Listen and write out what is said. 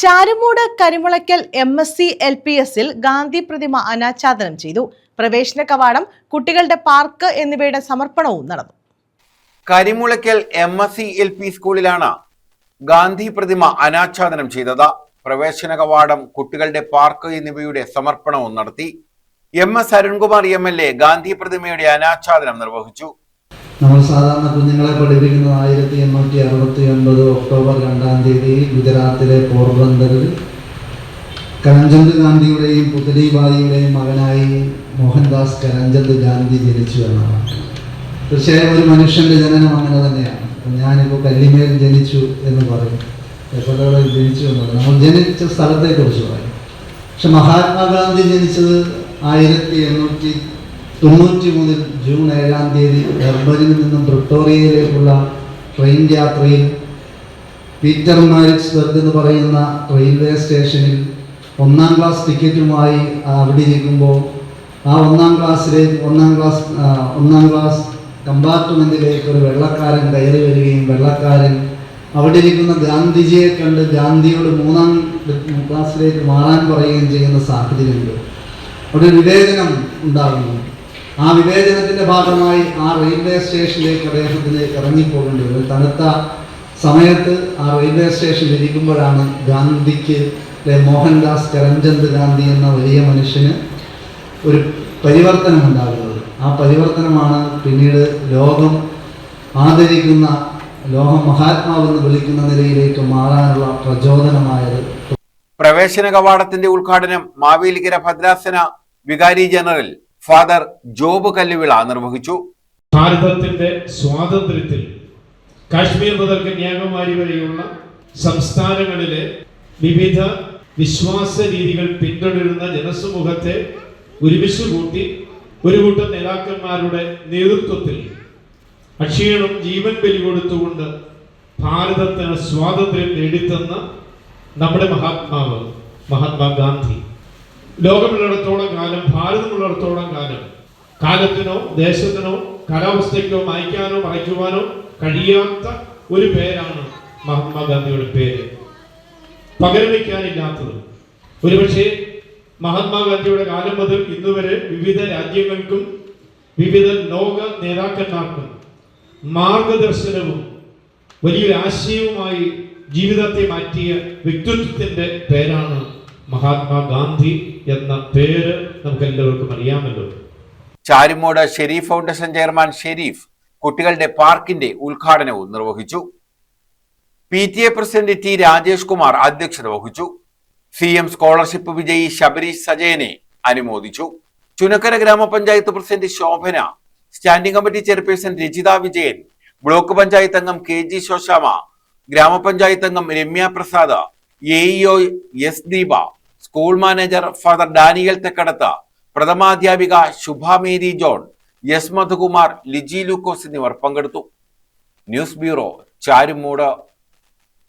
Charummood Karimulakkal MSc LPSൽ Gandhi പ്രതിമ അനാച്ഛാദനം ചെയ്തു. പ്രവേശന കവാടം, കുട്ടികളുടെ പാർക്ക് എന്നിവയുടെ സമർപ്പണവും നടന്നു. കരിമുളയ്ക്കൽ MSc LP സ്കൂളിലാണ് ഗാന്ധി പ്രതിമ അനാച്ഛാദനം ചെയ്തത്. പ്രവേശന കവാടം, കുട്ടികളുടെ പാർക്ക് എന്നിവയുടെ സമർപ്പണവും നടത്തി. MS അരുൺകുമാർ MLA ഗാന്ധി പ്രതിമയുടെ അനാച്ഛാദനം നിർവഹിച്ചു. നമ്മൾ സാധാരണ കുഞ്ഞുങ്ങളെ പഠിപ്പിക്കുന്നത് 1869 ഒക്ടോബർ 2-ാം തീയതി ഗുജറാത്തിലെ പോർബന്തറിൽ കരംചന്ദ് ഗാന്ധിയുടെയും പുതലിബായിയുടെയും മകനായി മോഹൻദാസ് കരംചന്ദ് ഗാന്ധി ജനിച്ചു എന്നാണ്. തീർച്ചയായും ഒരു മനുഷ്യന്റെ ജനനം അങ്ങനെ തന്നെയാണ്. ഞാനിപ്പോൾ കല്ലിമേൽ ജനിച്ചു എന്ന് പറയും, എപ്പോഴോടെ ജനിച്ചു എന്ന് പറയും, നമ്മൾ ജനിച്ച സ്ഥലത്തെ കുറിച്ച് പറയും. പക്ഷെ മഹാത്മാഗാന്ധി ജനിച്ചത് 1893 ജൂൺ 7-ാം തീയതി ഡർബനിൽ നിന്നും പ്രിട്ടോറിയയിലേക്കുള്ള ട്രെയിൻ യാത്രയിൽ പീറ്റർ മാരിറ്റ്സ്ബർഗ് എന്ന് പറയുന്ന റെയിൽവേ സ്റ്റേഷനിൽ 1-ാം ക്ലാസ് ടിക്കറ്റുമായി അവിടെ ഇരിക്കുമ്പോൾ ആ 1-ാം ക്ലാസ് കമ്പാർട്ട്മെൻറ്റിലേക്ക് ഒരു വെള്ളക്കാരൻ കയറി വരികയും വെള്ളക്കാരൻ അവിടെ ഇരിക്കുന്ന ഗാന്ധിജിയെ കണ്ട് ഗാന്ധിയോട് 3-ാം ക്ലാസ്സിലേക്ക് മാറാൻ പറയുകയും ചെയ്യുന്ന സാഹചര്യമുണ്ട്. അവിടെ വിവേചനം ഉണ്ടാകുന്നു. ആ വിവേചനത്തിൻ്റെ ഭാഗമായി ആ റെയിൽവേ സ്റ്റേഷനിലേക്ക് അദ്ദേഹത്തിന് ഇറങ്ങിപ്പോകേണ്ടി വരും. തണുത്ത സമയത്ത് ആ റെയിൽവേ സ്റ്റേഷനിൽ ഇരിക്കുമ്പോഴാണ് ഗാന്ധിക്ക് മോഹൻദാസ് കരംചന്ദ് ഗാന്ധി എന്ന വലിയ മനുഷ്യന് ഒരു പരിവർത്തനം ഉണ്ടാകുന്നത്. ആ പരിവർത്തനമാണ് പിന്നീട് ലോകം ആദരിക്കുന്ന, ലോകം മഹാത്മാവെന്ന് വിളിക്കുന്ന നിലയിലേക്ക് മാറാനുള്ള പ്രചോദനമായത്. പ്രവേശന കവാടത്തിന്റെ ഉദ്ഘാടനം മാവേലിക്കര ഭദ്രാസന വികാരി ജനറൽ ഫാദർ ജോബ് കല്ലുവിള നിർവഹിച്ചു. ഭാരതത്തിന്റെ സ്വാതന്ത്ര്യത്തിൽ കാശ്മീർ മുതൽ കന്യാകുമാരി വരെയുള്ള സംസ്ഥാനങ്ങളിലെ വിവിധ വിശ്വാസ രീതികൾ പിന്തുടരുന്ന ജനസമൂഹത്തെ ഒരുമിച്ച് കൂട്ടി ഒരു കൂട്ടം നേതാക്കന്മാരുടെ നേതൃത്വത്തിൽ അക്ഷീണം ജീവൻ ബലി കൊടുത്തുകൊണ്ട് ഭാരതത്തിന് സ്വാതന്ത്ര്യം നേടിത്തന്ന നമ്മുടെ മഹാത്മാവ് മഹാത്മാഗാന്ധി ലോകമുള്ളിടത്തോളം കാലം, ഭാരതമുള്ളിടത്തോളം കാലം കാലത്തിനോ ദേശത്തിനോ കാലാവസ്ഥയ്ക്കോ മായ്ക്കാനോ മറയ്ക്കുവാനോ കഴിയാത്ത ഒരു പേരാണ് മഹാത്മാഗാന്ധിയുടെ പേര്. പകരം വയ്ക്കാനില്ലാത്തത്. ഒരുപക്ഷെ മഹാത്മാഗാന്ധിയുടെ കാലം മുതൽ ഇന്നുവരെ വിവിധ രാജ്യങ്ങൾക്കും വിവിധ ലോക നേതാക്കന്മാർക്കും മാർഗദർശനവും വലിയൊരു ആശയവുമായി ജീവിതത്തെ മാറ്റിയ വ്യക്തിത്വത്തിന്റെ പേരാണ് മഹാത്മാഗാന്ധി എന്ന പേര് നമുക്ക് എല്ലാവർക്കും അറിയാമല്ലോ. ചാരുമൂട് ഷെരീഫ് ഫൗണ്ടേഷൻ ചെയർമാൻ ഷെരീഫ് കുട്ടികളുടെ പാർക്കിന്റെ ഉദ്ഘാടനവും നിർവഹിച്ചു. PTA president T Rajesh Kumar അധ്യക്ഷത വഹിച്ചു. CM സ്കോളർഷിപ്പ് വിജയി ശബരീഷ് സജയനെ അനുമോദിച്ചു. Chunakkara gramapanchayat president Shobhana, standing committee chairperson Rajitha Vijayan, block panchayat അംഗം KG ശോശാമ, ഗ്രാമപഞ്ചായത്ത് അംഗം Ramya Prasad, AEO S Deepa, school manager father Daniel Thekkadath, പ്രഥമാധ്യാപിക Shubha Mary John, S Madhukumar, Liji Lukose എന്നിവർ പങ്കെടുത്തു. News bureau, Charummood.